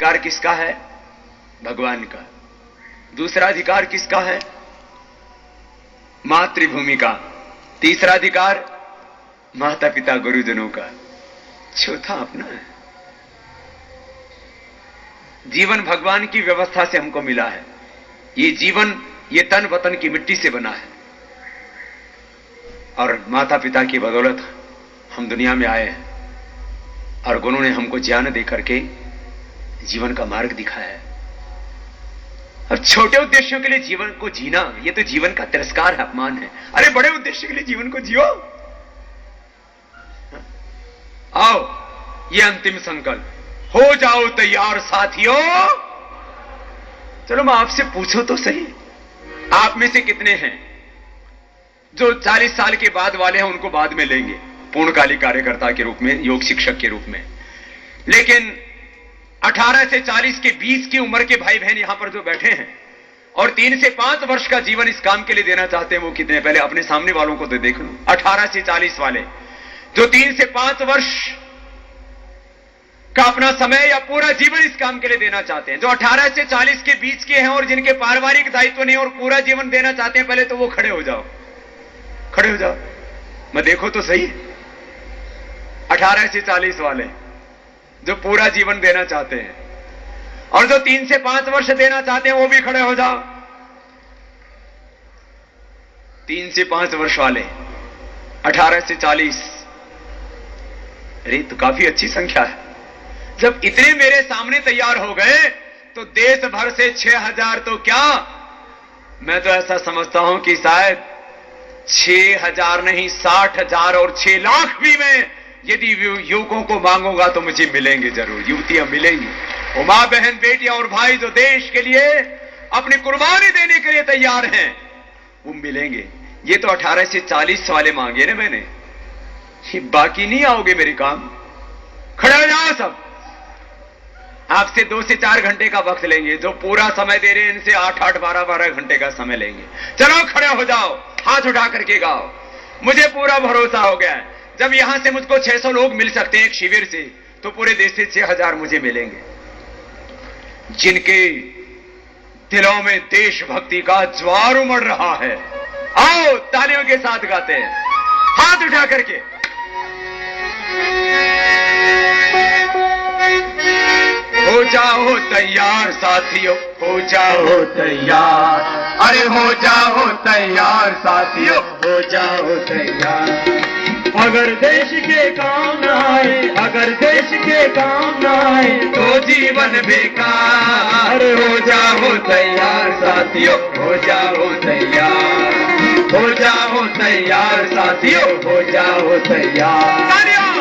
अधिकार किसका है? भगवान का। दूसरा अधिकार किसका है? मातृभूमि का। तीसरा अधिकार माता पिता गुरुजनों का। चौथा अपना है। जीवन भगवान की व्यवस्था से हमको मिला है। ये जीवन, ये तन वतन की मिट्टी से बना है और माता पिता की बदौलत हम दुनिया में आए हैं और गुरु ने हमको ज्ञान दे करके जीवन का मार्ग दिखाया है। और छोटे उद्देश्यों के लिए जीवन को जीना, ये तो जीवन का तिरस्कार है, अपमान है। अरे बड़े उद्देश्य के लिए जीवन को जियो। आओ, ये अंतिम संकल्प, हो जाओ तैयार साथियों। चलो मैं आपसे पूछूं तो सही, आप में से कितने हैं जो 40 साल के बाद वाले हैं, उनको बाद में लेंगे पूर्णकालिक कार्यकर्ता के रूप में, योग शिक्षक के रूप में। लेकिन 18 से 40 के 20 की उम्र के भाई बहन यहां पर जो बैठे हैं और 3 से 5 वर्ष का जीवन इस काम के लिए देना चाहते हैं, वो कितने? पहले अपने सामने वालों को तो देख लो। 18 से 40 वाले जो 3 से 5 वर्ष का अपना समय या पूरा जीवन इस काम के लिए देना चाहते हैं, जो 18 से 40 के बीच के हैं और जिनके पारिवारिक दायित्व नहीं और पूरा जीवन देना चाहते हैं, पहले तो वो खड़े हो जाओ, खड़े हो जाओ। मैं देखो तो सही, 18 से 40 वाले जो पूरा जीवन देना चाहते हैं और जो 3 से 5 वर्ष देना चाहते हैं, वो भी खड़े हो जाओ। 3 से 5 वर्ष वाले, 18 से 40, अरे तो काफी अच्छी संख्या है। जब इतने मेरे सामने तैयार हो गए तो देश भर से 6000 तो क्या, मैं तो ऐसा समझता हूं कि शायद 6000 नहीं 60,000 और 6 लाख भी मैं यदि युवकों को मांगूंगा तो मुझे मिलेंगे जरूर, युवतियां मिलेंगी। वो मां बहन बेटियां और भाई जो देश के लिए अपनी कुर्बानी देने के लिए तैयार हैं, वो मिलेंगे। ये तो 18 से 40 वाले मांगे ना मैंने, बाकी नहीं आओगे मेरे काम। खड़े हो जाओ सब। आपसे 2 से 4 घंटे का वक्त लेंगे, जो पूरा समय दे रहे हैं इनसे 8-8, 12-12 घंटे का समय लेंगे। चलो खड़े हो जाओ, हाथ उठा करके गाओ। मुझे पूरा भरोसा हो गया है, जब यहां से मुझको 600 लोग मिल सकते हैं एक शिविर से, तो पूरे देश से 6000 मुझे मिलेंगे, जिनके दिलों में देशभक्ति का ज्वार उमड़ रहा है। आओ तालियों के साथ गाते हैं, हाथ उठा करके। हो जाओ तैयार साथियों, हो जाओ तैयार, अरे हो जाओ तैयार साथियों, हो जाओ तैयार। अगर देश के काम न आए, अगर देश के काम न आए तो जीवन बेकार। हो जाओ तैयार साथियों, हो जाओ तैयार, हो जाओ तैयार साथियों, हो जाओ तैयार।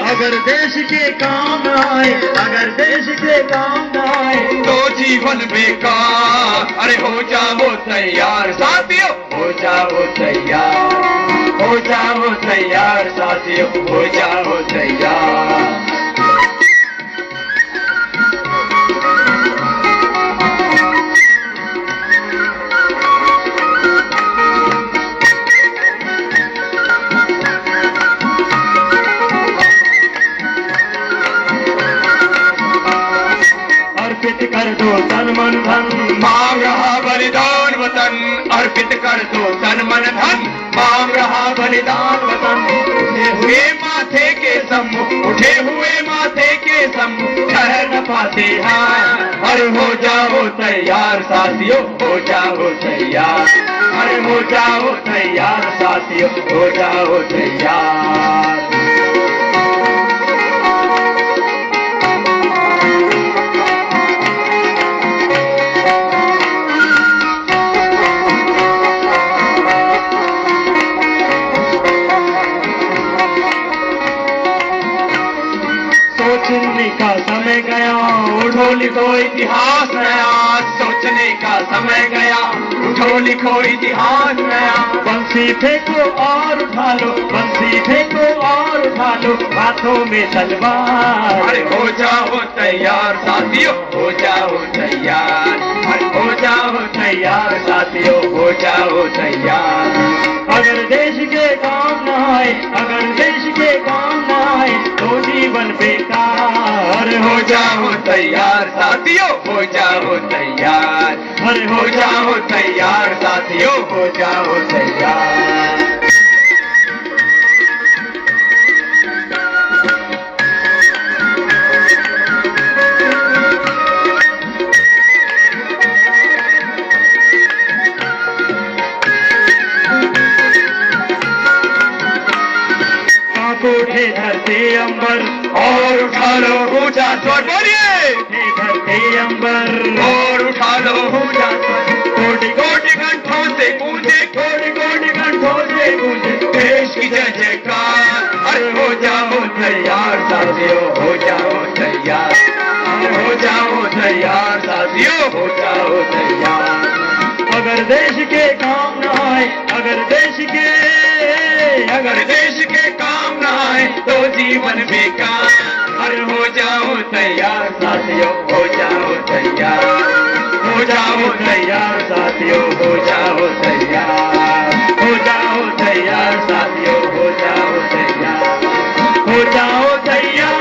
अगर देश के काम न आए, अगर देश के काम न आए तो जीवन बेकार। अरे हो जाओ तैयार साथियों, हो जाओ तैयार, हो जाओ तैयार साथियों, हो जाओ तैयार। अर्पित कर दो तन मन धन, मांग रहा बलिदान वतन। अर्पित कर दो तन मन धन, मांग रहा बलिदान वतन। उठे हुए माथे के सम, उठे हुए माथे के सम ठहर न पाते हैं। अरे हो जाओ तैयार साथियों, हो जाओ तैयार, अरे हो जाओ तैयार साथियों, हो जाओ तैयार। सोचने का समय गया, उठो लिखो इतिहास नया। सोचने का समय गया, उठो लिखो इतिहास नया। बंसी फेंको और उठा लो, बंसी फेंको और उठा लो, हाथों में तलवार। अरे हो जाओ तैयार साथियों, हो जाओ तैयार, अरे हो जाओ तैयार साथियों, हो जाओ तैयार। अगर देश के काम न आए, अगर देश के काम न आए तो जीवन बेकार। हो जाओ तैयार साथियों, हो जाओ तैयार, अरे हो जाओ तैयार साथियों, हो जाओ तैयार। उठे धरती अंबर और उठा लो ऊंचा स्वर, बोलिए। उठे धरती अंबर और उठा लो ऊंचा स्वर, कोटि कोटि कंठों से गूंजे, कोटि कोटि कंठों से गूंजे देश की जय जयकार। अरे हो जाओ तैयार साथियों, हो जाओ तैयार, हो जाओ तैयार साथियों, हो जाओ तैयार। अगर देश के काम न आए, अगर देश के काम न आए तो जीवन बेकार। अरे हो जाओ तैयार साथियों, हो जाओ तैयार, हो जाओ तैयार साथियों, हो जाओ तैयार, हो जाओ तैयार साथियों, हो जाओ तैयार, हो जाओ तैयार,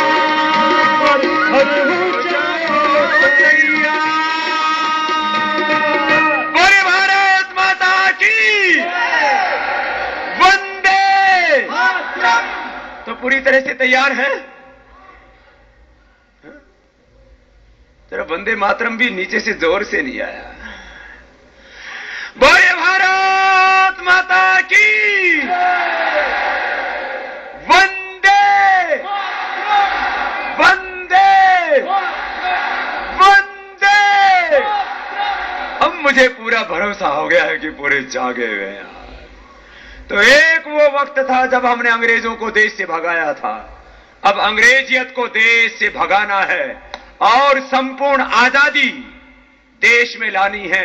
अरे हो जाओ तैयार। बोले भारत माता की वंदे। तो पूरी तरह से तैयार है? तेरा वंदे मातरम भी नीचे से जोर से नहीं आया। बोले भारत माता की वंदे वंदे वंदे। अब मुझे पूरा भरोसा हो गया है कि पूरे जागे हुए हैं। तो एक वो वक्त था जब हमने अंग्रेजों को देश से भगाया था, अब अंग्रेजियत को देश से भगाना है और संपूर्ण आजादी देश में लानी है।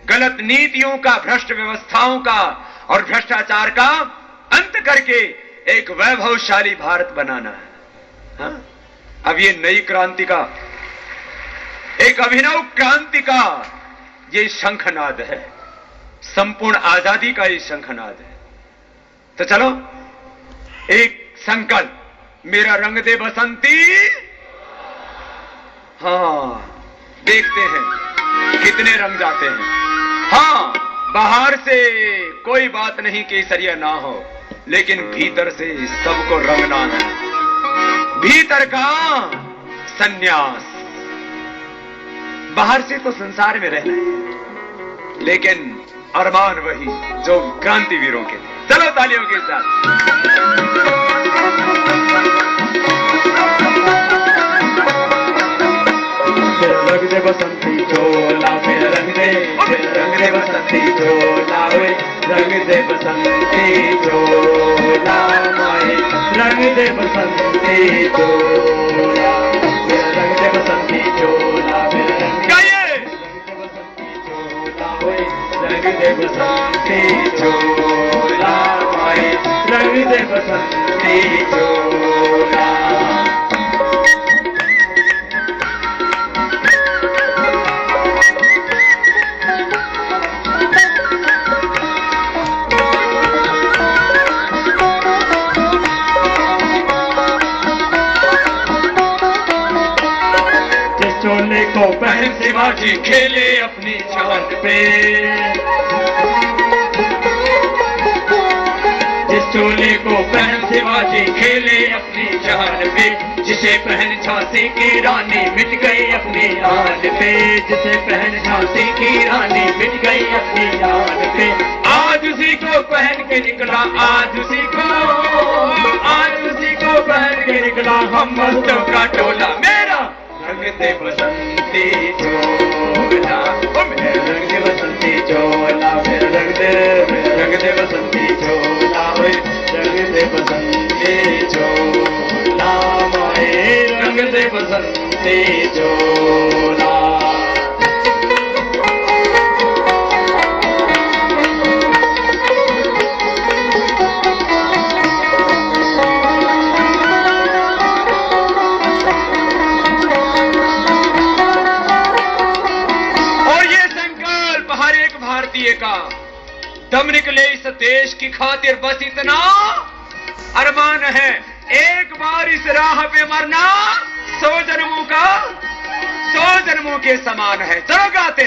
गलत नीतियों का, भ्रष्ट व्यवस्थाओं का और भ्रष्टाचार का अंत करके एक वैभवशाली भारत बनाना है। हाँ? अब ये नई क्रांति का, एक अभिनव क्रांति का ये शंखनाद है, संपूर्ण आजादी का ये शंखनाद है। तो चलो एक संकल्प, मेरा रंग दे बसंती। हाँ, देखते हैं कितने रंग जाते हैं। हाँ, बाहर से कोई बात नहीं केसरिया ना हो, लेकिन भीतर से सबको रंगना है। भीतर का संन्यास, बाहर से तो संसार में रहना है, लेकिन अरमान वही जो क्रांतिवीरों के थे। चलो तालियों के साथ। रंग दे बसंती चोला, फिर रंग दे बसंती चोला, रंग दे बसंती चोला माए, रंग दे बसंती चोला, फिर रंग दे बसंती चोला, फिर रंग दे बसंती चोला, रंग दे बसंती चोला माए, रंग दे बसंती चोला। चोले को पहन शिवाजी खेले अपनी जान पे, जिस चोले को पहन शिवाजी खेले अपनी जान पे, जिसे पहन झांसी की रानी मिट गई अपनी आन पे, जिसे पहन झांसी की रानी मिट गई अपनी आन पे। आज उसी को पहन के निकला, आज उसी को पहन के निकला हम मस्तों का टोला। मेरा रंग दे बसंती चोला, ओ मेरे रंग दे बसंती चोला, मेरे रंग दे बसंती चोला, रंग दे बसंती चोला माए, रंग दे बसंती चोला। का दम निकले इस देश की खातिर, बस इतना अरमान है, एक बार इस राह पे मरना 100 जन्मों का 100 जन्मों के समान है। चलो गाते